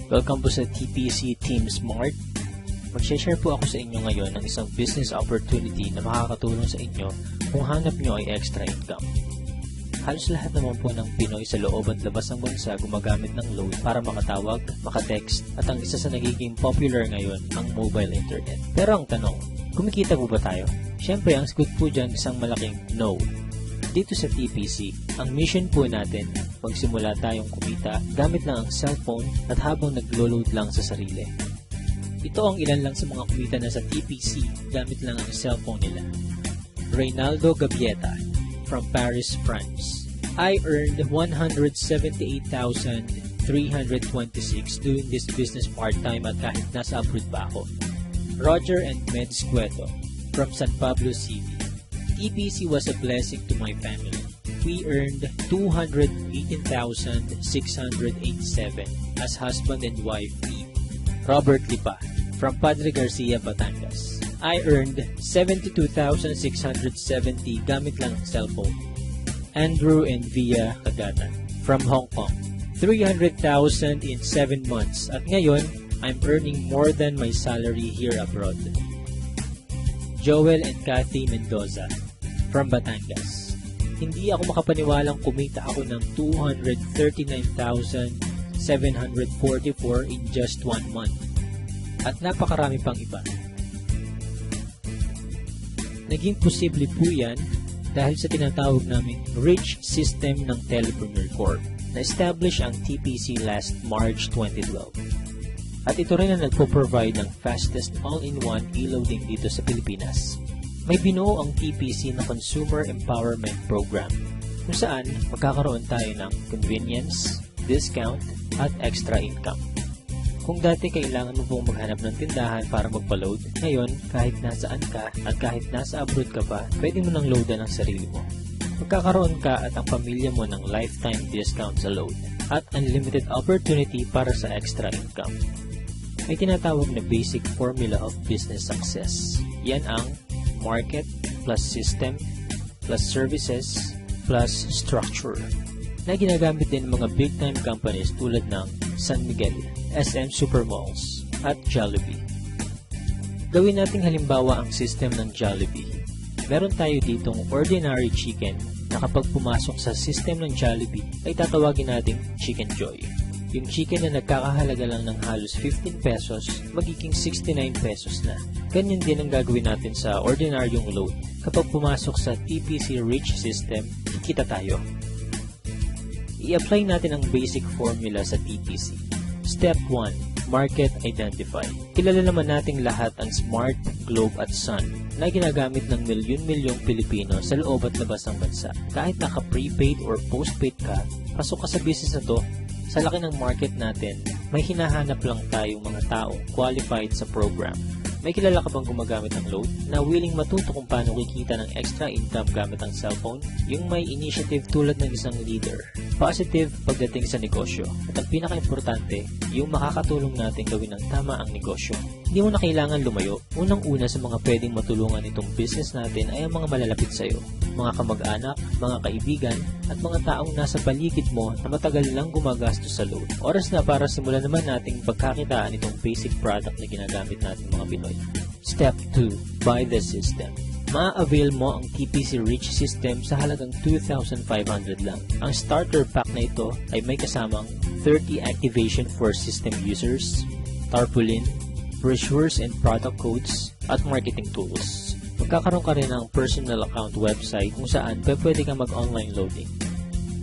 Welcome po sa TPC Team Smart. Mag-share po ako sa inyo ngayon ng isang business opportunity na makakatulong sa inyo kung hanap nyo ay extra income. Halos lahat naman po ng Pinoy sa loob at labas ng bansa gumagamit ng load para makatawag, makatext, at ang isa sa nagiging popular ngayon, ang mobile internet. Pero ang tanong, kumikita po ba tayo? Siyempre, ang sagot po dyan isang malaking no. Dito sa TPC, ang mission po natin, magsimula tayong kumita gamit lang ang cellphone at habang naglo-load lang sa sarili. Ito ang ilan lang sa mga kumita na sa TPC gamit lang ang cellphone nila. Reynaldo Gavieta from Paris, France. I earned 178,326 doing this business part-time at kahit nasa abroad pa ako. Roger and Meds Cueto from San Pablo City. TPC was a blessing to my family. We earned 218,687 as husband and wife team. Robert Lipa from Padre Garcia, Batangas. I earned 72,670 gamit lang ang cellphone. Andrew and Via Kagatan from Hong Kong. 300,000 in 7 months at ngayon, I'm earning more than my salary here abroad. Joel and Kathy Mendoza from Batangas. Hindi ako makapaniwalang kumita ako ng 239,744 in just 1 month. At napakarami pang iba. Naging posible po yan dahil sa tinatawag naming Rich System ng Telepreneur Corp. Na-establish ang TPC last March 2012. At ito rin ang nagpo-provide ng fastest all-in-one e-loading dito sa Pilipinas. May binuo ang TPC na Consumer Empowerment Program kung saan magkakaroon tayo ng convenience, discount, at extra income. Kung dati kailangan mo pong maghanap ng tindahan para magpa-load, ngayon kahit nasaan ka at kahit nasa abroad ka pa, pwede mo nang loadan ang sarili mo. Magkakaroon ka at ang pamilya mo ng lifetime discount sa load at unlimited opportunity para sa extra income. May tinatawag na basic formula of business success. Yan ang market plus system plus services plus structure na ginagamit din ng mga big-time companies tulad ng San Miguel, SM Supermalls at Jollibee. Gawin nating halimbawa ang system ng Jollibee. Meron tayo ditong ordinary chicken na kapag pumasok sa system ng Jollibee ay tatawagin nating Chicken Joy. Yung chicken na nagkakahalaga lang ng halos 15 pesos, magiging 69 pesos na. Ganyan din ang gagawin natin sa ordinaryong load. Kapag pumasok sa TPC Rich System, kikita tayo. I-apply natin ang basic formula sa TPC. Step 1. Market Identify. Kilala naman nating lahat ang Smart, Globe at Sun na ginagamit ng milyon-milyong Pilipino sa loob at labas ng bansa. Kahit naka-prepaid or postpaid ka, pasok ka sa business na to, sa laki ng market natin, may hinahanap lang tayong mga taong qualified sa program. May kilala ka bang gumagamit ng load na willing matuto kung paano kikita ng extra income gamit ang cellphone? Yung may initiative tulad ng isang leader. Positive pagdating sa negosyo. At ang pinaka-importante, yung makakatulong natin gawin ng tama ang negosyo. Hindi mo na kailangan lumayo. Unang-una sa mga pwedeng matulungan itong business natin ay ang mga malalapit sa'yo. Mga kamag-anak, mga kaibigan, at mga taong nasa paligid mo na matagal lang gumagastos sa load. Oras na para simulan naman nating pagkakitaan itong basic product na ginagamit natin mga Pinoy. Step 2. Buy the system. Ma-avail mo ang TPC Rich System sa halagang 2,500 lang. Ang starter pack na ito ay may kasamang 30 activation for system users, tarpaulin, brochures and product codes, at marketing tools. Magkakaroon ka rin ng personal account website kung saan pwede kang mag-online loading.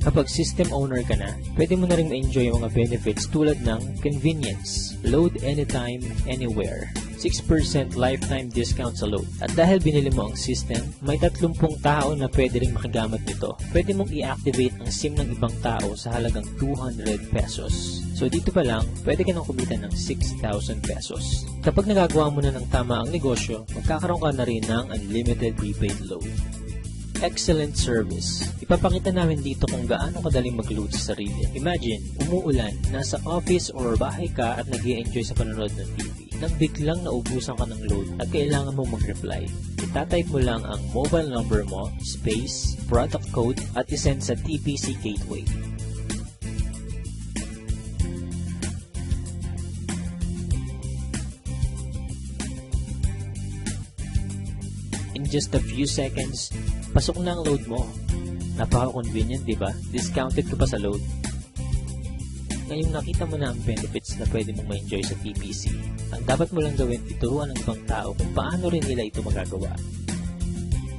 Kapag system owner ka na, pwede mo na rin ma-enjoy yung mga benefits tulad ng convenience, load anytime, anywhere, 6% lifetime discount sa load. At dahil binili mo ang system, may 30 tao na pwede rin makagamit nito. Pwede mong i-activate ang SIM ng ibang tao sa halagang 200 pesos. So dito pa lang, pwede ka nang kumita ng 6,000 pesos. Kapag nagagawa mo na ng tama ang negosyo, magkakaroon ka na rin ng unlimited prepaid load. Excellent service. Ipapakita namin dito kung gaano kadaling mag-load sa sarili. Imagine, umuulan, nasa office or bahay ka at nag-i-enjoy sa panonood ng TV. Nang biglang naubusan ka ng load at kailangan mong mag-reply, itatype mo lang ang mobile number mo, space, product code at isend sa TPC Gateway. just a few seconds, pasok na ang load mo. Napaka-convenient, di ba? Discounted ka pa sa load. Ngayong nakita mo na ang benefits na pwede mong ma-enjoy sa TPC, ang dapat mo lang gawin, ituruan ng ibang tao kung paano rin nila ito magagawa.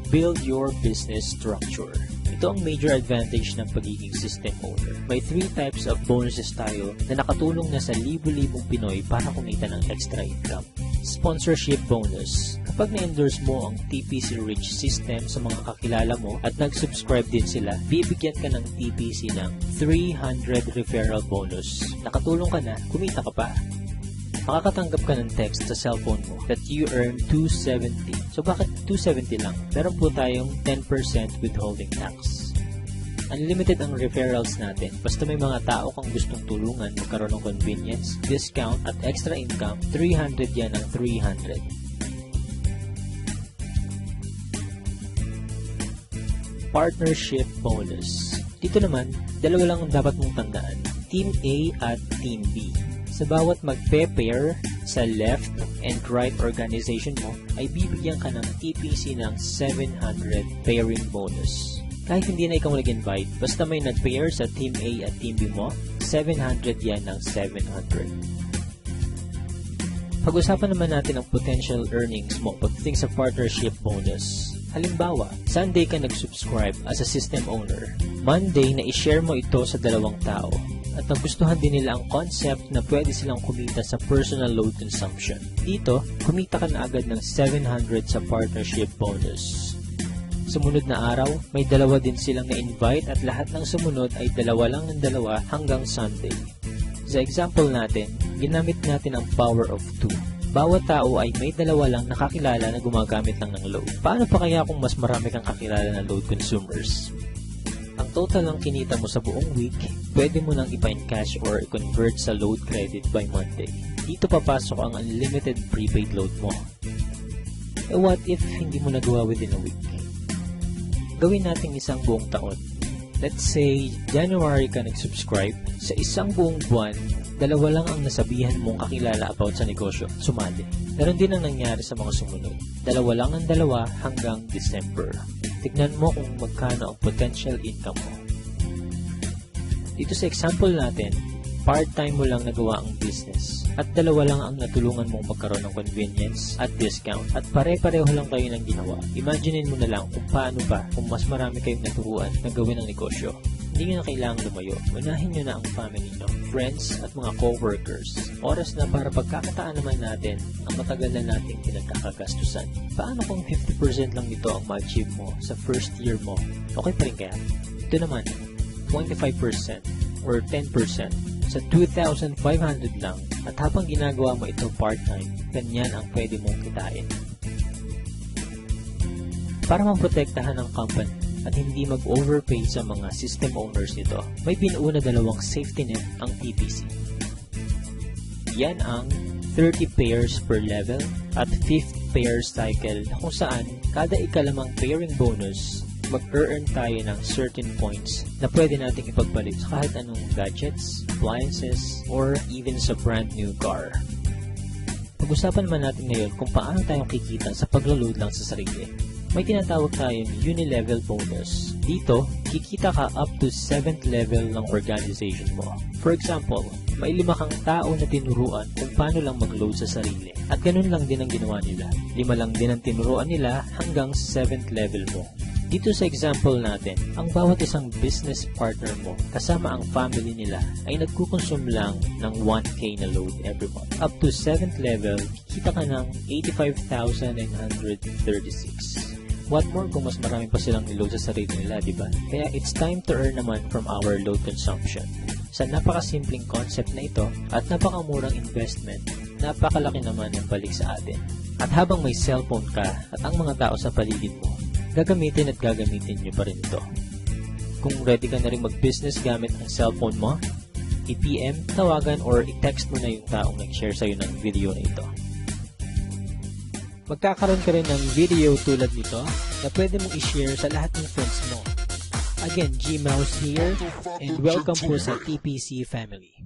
Build your business structure. Ito ang major advantage ng pagiging system owner. May 3 types of bonuses tayo na nakatulong na sa libo-libong Pinoy para kumita ng extra income. Sponsorship bonus. Kapag na-endorse mo ang TPC Rich system sa mga kakilala mo at nag-subscribe din sila, bibigyan ka ng TPC ng 300 referral bonus. Nakatulong ka na, kumita ka pa. Makakatanggap ka ng text sa cellphone mo that you earn 270. So bakit 270 lang? Meron po tayong 10% withholding tax. Unlimited ang referrals natin. Basta may mga tao kang gustong tulungan magkaroon ng convenience, discount at extra income, 300 yan ang 300. Partnership bonus. Dito naman, dalawa lang ang dapat mong tandaan. Team A at Team B. Sa bawat magpe-pair sa left and right organization mo, ay bibigyan ka ng TPC ng 700 pairing bonus. Kahit hindi na ikaw nag-invite, basta may nag-pair sa Team A at Team B mo, 700 yan ng 700. Pag-usapan naman natin ang potential earnings mo pagdating sa partnership bonus. Halimbawa, Sunday ka nag-subscribe as a system owner. Monday na i-share mo ito sa 2 tao. At nagustuhan din nila ang concept na pwede silang kumita sa personal load consumption. Dito, kumita ka na agad ng 700 sa partnership bonus. Sumunod na araw, may 2 din silang na-invite at lahat ng sumunod ay 2 lang ng 2 hanggang Sunday. Sa example natin, ginamit natin ang power of 2. Bawat tao ay may 2 lang nakakilala na gumagamit lang ng load. Paano pa kaya kung mas marami kang kakilala na load consumers? Ang total ng kinita mo sa buong week, pwede mo nang ipa-encash or i-convert sa load credit by Monday. Dito papasok ang unlimited prepaid load mo. E what if hindi mo nagawa within a week? Gawin natin isang buong taon. Let's say, January ka nag-subscribe. Sa isang buong buwan, 2 lang ang nasabihan mong kakilala about sa negosyo, sumali. Meron din ang nangyari sa mga sumunod. 2 lang ang 2 hanggang December. Tignan mo kung magkano ang potential income mo. Dito sa example natin, part-time mo lang nagawa ang business at 2 lang ang natulungan mong magkaroon ng convenience at discount at pare-pareho lang kayo ng ginawa. Imaginein mo na lang kung paano pa kung mas marami kayong naturuan na gawin ang negosyo. Hindi nyo na kailangang lumayo. Unahin nyo na ang family nyo, friends at mga co-workers. Oras na para pagkakataan naman natin ang matagal na nating pinagkakagastusan. Paano kung 50% lang nito ang ma-achieve mo sa first year mo? Okay pa rin kaya? Ito naman, 25% or 10% sa 2,500 lang at habang ginagawa mo ito part-time, ganyan ang pwede mong kitain. Para maprotektahan ang company at hindi mag-overpay sa mga system owners nito, may binuo na 2 safety net ang TPC. Yan ang 30 pairs per level at 5th pair cycle kung saan kada ikalimang pairing bonus, mag-earn tayo ng certain points na pwede nating ipagpalit sa kahit anong gadgets, appliances, or even sa brand new car. Pag-usapan naman natin ngayon kung paano tayong kikita sa paglo-load lang sa sarili. May tinatawag tayong uni-level bonus. Dito, kikita ka up to 7th level ng organization mo. For example, may 5 kang tao na tinuruan kung paano lang mag-load sa sarili. At ganun lang din ang ginawa nila. 5 lang din ang tinuruan nila hanggang 7th level mo. Dito sa example natin, ang bawat isang business partner mo kasama ang family nila ay nagkukonsume lang ng 1K na load every month. Up to 7th level, kikita ka ng 85,936. What more kung mas marami pa silang niload sa sarili nila, diba? Kaya it's time to earn naman from our load consumption. Sa napakasimpleng concept na ito at napakamurang investment, napakalaki naman ang balik sa atin. At habang may cellphone ka at ang mga tao sa paligid mo, gagamitin at gagamitin nyo pa rin ito. Kung ready ka na rin mag-business gamit ang cellphone mo, i-PM, tawagan, or i-text mo na yung taong nag-share sa'yo ng video na ito. Magkakaroon ka rin ng video tulad nito na pwede mong i-share sa lahat ng friends mo. Again, G-Mouse here, and welcome po sa TPC family.